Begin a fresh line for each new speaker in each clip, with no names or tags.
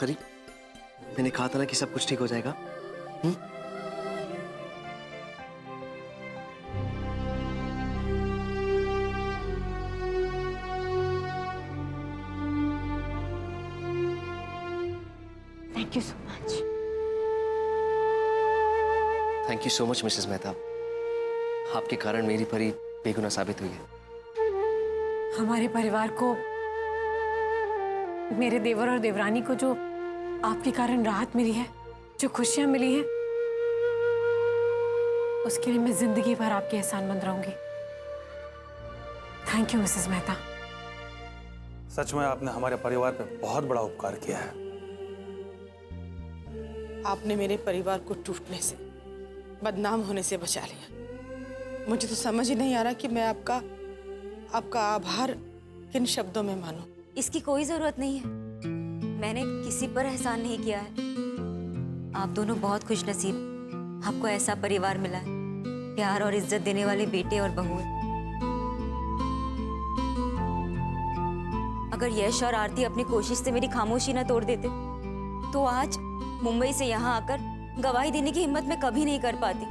परी, मैंने कहा था ना कि सब कुछ ठीक हो जाएगा।
Thank you so much.
Thank you so much Mrs Mehta. आपके कारण मेरी परी बेगुनाह साबित हुई है।
हमारे परिवार को, मेरे देवर और देवरानी को जो आपके कारण राहत मिली है, जो खुशियां मिली हैं, उसके लिए मैं जिंदगी भर आपकी एहसानमंद रहूंगी। Thank you Mrs Mehta.
सच में आपने हमारे परिवार पे बहुत बड़ा उपकार किया है।
आपने मेरे परिवार को टूटने से, बदनाम होने से बचा लिया। मुझे तो समझ ही नहीं आ रहा कि मैं आपका आभार किन शब्दों में मानूं।
इसकी कोई जरूरत नहीं है। मैंने किसी पर एहसान नहीं किया है। आप दोनों बहुत खुशनसीब, आपको ऐसा परिवार मिला है, प्यार और इज्जत देने वाले बेटे और बहू। अगर यश और आरती अपनी कोशिश से मेरी खामोशी न तोड़ देते तो आज मुंबई से यहाँ आकर गवाही देने की हिम्मत मैं कभी नहीं कर पाती।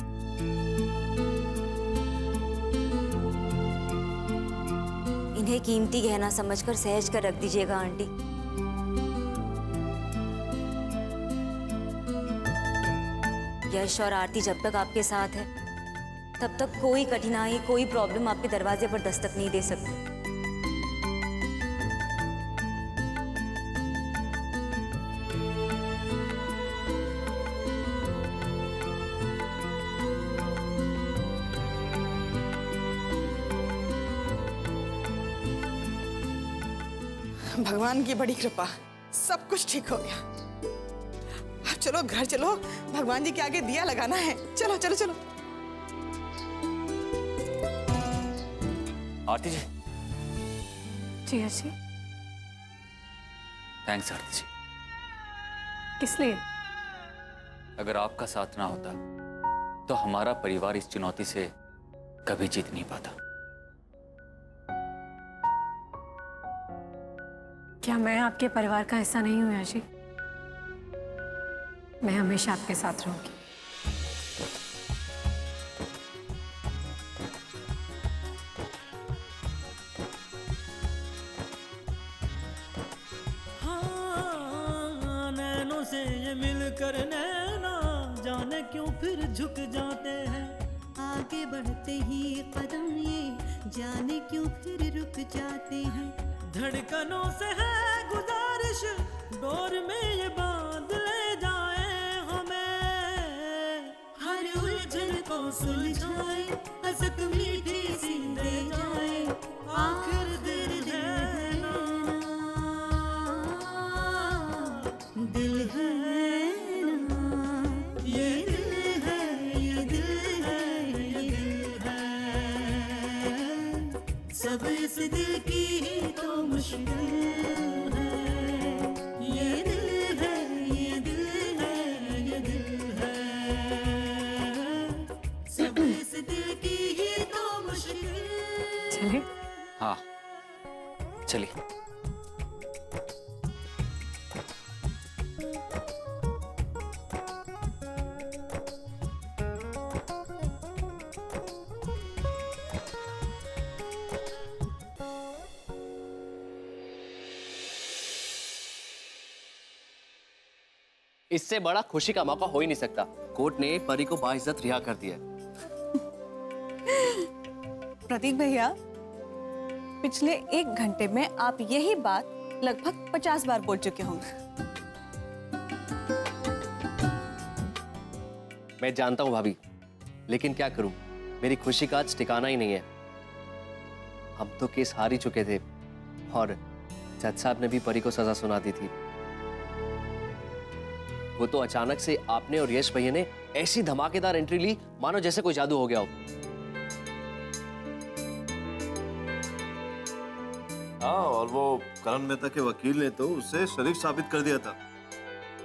इन्हें कीमती गहना समझकर सहेज कर रख दीजिएगा आंटी। यश और आरती जब तक आपके साथ है तब तक कोई कठिनाई, कोई प्रॉब्लम आपके दरवाजे पर दस्तक नहीं दे सकती।
भगवान की बड़ी कृपा, सब कुछ ठीक हो गया। अब चलो घर चलो, भगवान जी के आगे दिया लगाना है। चलो चलो चलो।
आरती जी।
जी यश जी।
थैंक्स आरती जी।
किस लिए?
अगर आपका साथ ना होता तो हमारा परिवार इस चुनौती से कभी जीत नहीं पाता।
क्या मैं आपके परिवार का हिस्सा नहीं हूं यश जी? मैं हमेशा आपके साथ रहूंगी।
हाँ, नैनों से ये मिलकर नैना जाने क्यों फिर झुक जाते हैं।
आगे बढ़ते ही कदम ये जाने क्यों फिर रुक जाते हैं।
धड़कनों से है गुजारिश, डोर में ये बांध ले जाए हमें।
हर उलझन को सुलझाए, हंसक मीठी सी दे जाए। आखिर दिल है ना, दिल है ना, ये दिल है, ये दिल है, ये दिल है। सब इस दिल की ही तो मुश्किल है। ये दिल है, ये दिल है, ये दिल है। सब इस दिल की ही तो मुश्किल।
चलिए।
हाँ चलिए।
इससे बड़ा खुशी का मौका हो ही नहीं सकता। कोर्ट ने परी को बाइज्जत रिहा कर दिया।
प्रतीक भैया, पिछले 1 घंटे में आप यही बात लगभग 50 बार बोल चुके होंगे।
मैं जानता हूं भाभी, लेकिन क्या करूं, मेरी खुशी का आज ठिकाना ही नहीं है। हम तो केस हार ही चुके थे और जज साहब ने भी परी को सजा सुना दी थी। वो तो अचानक से आपने और यश भैया ने ऐसी धमाकेदार एंट्री ली मानो जैसे कोई जादू हो गया हो।
हाँ, और वो करण मेहता के वकील ने तो उसे शरीफ साबित कर दिया था।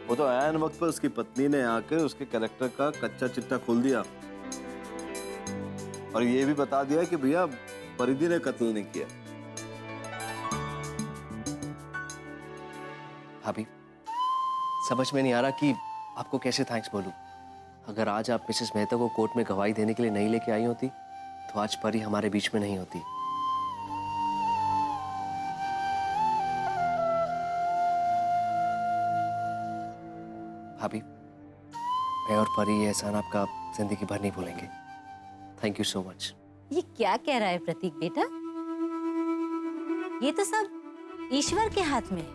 वो तो ऐन वक्त पर उसकी पत्नी ने आकर उसके कैरेक्टर का कच्चा चिट्टा खोल दिया और ये भी बता दिया कि भैया परिधि ने कत्ल नहीं किया।
भाभी, समझ में नहीं आ रहा कि आपको कैसे थैंक्स बोलूं। अगर आज आप मिसेस मेहता को कोर्ट में गवाही देने के लिए नहीं लेके आई होती तो आज परी हमारे बीच में नहीं होती। भाभी, मैं और परी ये एहसान आपका जिंदगी भर नहीं भूलेंगे। Thank you so much.
ये क्या कह रहा है प्रतीक बेटा? ये तो सब ईश्वर के हाथ में है।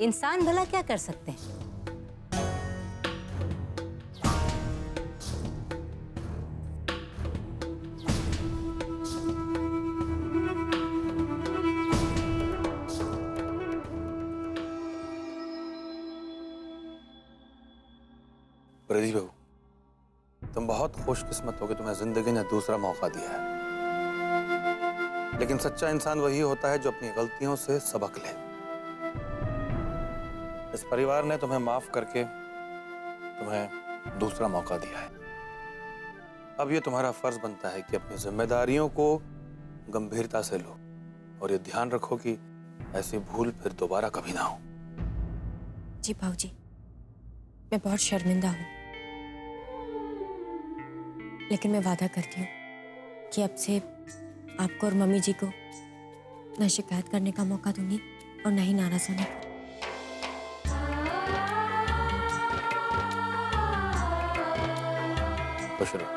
इंसान भला क्या कर सकते हैं?
प्रदीप बाबू, तुम बहुत खुशकिस्मत हो कि तुम्हें जिंदगी ने दूसरा मौका दिया है। लेकिन सच्चा इंसान वही होता है जो अपनी गलतियों से सबक ले। इस परिवार ने तुम्हें माफ करके तुम्हें दूसरा मौका दिया है। अब ये तुम्हारा फर्ज बनता है कि अपनी जिम्मेदारियों को गंभीरता से लो और ये ध्यान रखो कि ऐसी भूल फिर दोबारा कभी ना हो।
जी भाऊजी, मैं बहुत शर्मिंदा हूँ, लेकिन मैं वादा करती हूँ कि अब से आपको और मम्मी जी को न शिकायत करने का मौका दूंगी और न ही नाराज होने का।
खुश रहो।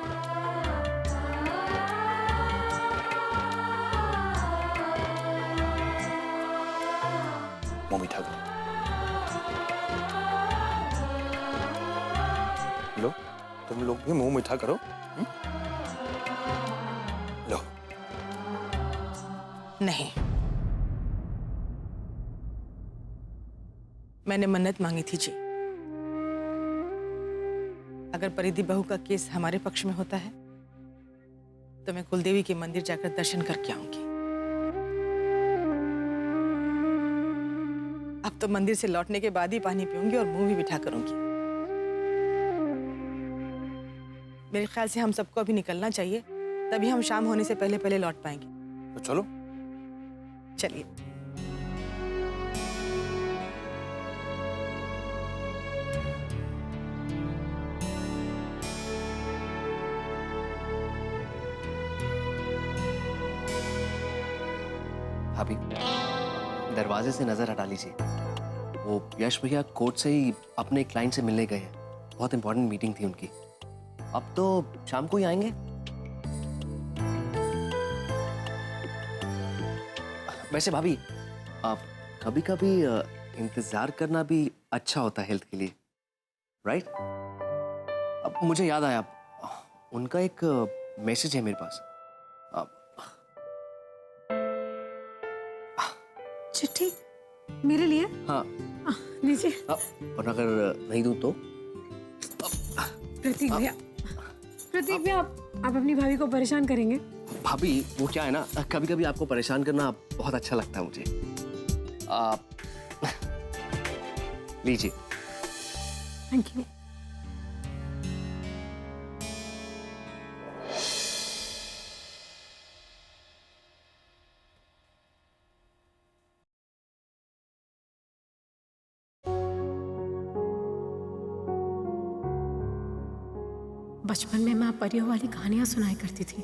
मुंह मीठा करो। लो, तुम लोग भी मुंह मीठा करो। लो।
नहीं, मैंने मन्नत मांगी थी जी। अगर परिधि बहू का केस हमारे पक्ष में होता है तो मैं कुलदेवी के मंदिर जाकर दर्शन करके आऊंगी। अब तो मंदिर से लौटने के बाद ही पानी पीऊंगी और मुंह भी मीठा करूंगी। मेरे ख्याल से हम सबको अभी निकलना चाहिए, तभी हम शाम होने से पहले पहले लौट पाएंगे।
तो चलो।
चलिए।
भाभी, दरवाजे से नजर हटा लीजिए। वो यश भैया कोर्ट से ही अपने क्लाइंट से मिलने गए हैं। बहुत इंपॉर्टेंट मीटिंग थी उनकी। अब तो शाम को ही आएंगे। वैसे भाभी, कभी कभी इंतजार करना भी अच्छा होता है हेल्थ के लिए, राइट? अब मुझे याद आया, उनका एक मैसेज है मेरे पास।
चिट्ठी मेरे लिए?
हाँ,
लीजिए।
और अगर नहीं दूं तो?
प्रतीक भैया, प्रतीक भैया, आप अपनी भाभी को परेशान करेंगे?
भाभी, वो क्या है ना, कभी कभी आपको परेशान करना बहुत अच्छा लगता है मुझे। लीजिए।
Thank you. बचपन में माँ परियों वाली कहानियां सुनाया करती थी।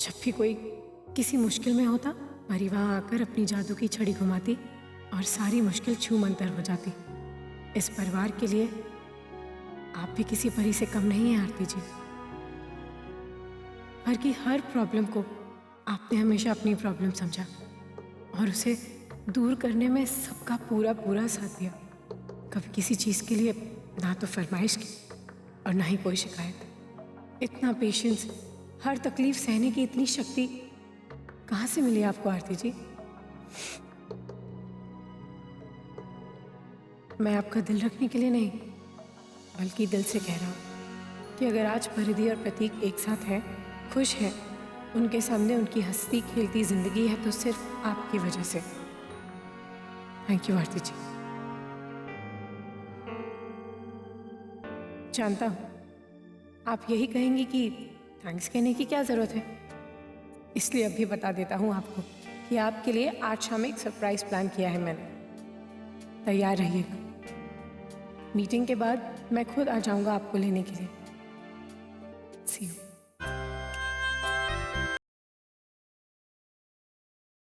जब भी कोई किसी मुश्किल में होता, परी वहां आकर अपनी जादू की छड़ी घुमाती और सारी मुश्किल छू मंतर हो जाती। इस परिवार के लिए आप भी किसी परी से कम नहीं है आरती जी। घर की हर प्रॉब्लम को आपने हमेशा अपनी प्रॉब्लम समझा और उसे दूर करने में सबका पूरा पूरा साथ दिया। कभी किसी चीज़ के लिए ना तो फरमाइश की और ना ही कोई शिकायत। इतना पेशेंस, हर तकलीफ सहने की इतनी शक्ति कहाँ से मिली आपको आरती जी? मैं आपका दिल रखने के लिए नहीं, बल्कि दिल से कह रहा हूँ कि अगर आज परिधि और प्रतीक एक साथ हैं, खुश हैं, उनके सामने उनकी हंसती खेलती जिंदगी है, तो सिर्फ आपकी वजह से। थैंक यू आरती जी। जानता हूँ आप यही कहेंगी कि थैंक्स कहने की क्या ज़रूरत है, इसलिए अभी बता देता हूँ आपको कि आपके लिए आज शाम एक सरप्राइज प्लान किया है मैंने। तैयार रहिएगा। मीटिंग के बाद मैं खुद आ जाऊंगा आपको लेने के लिए। सी यू।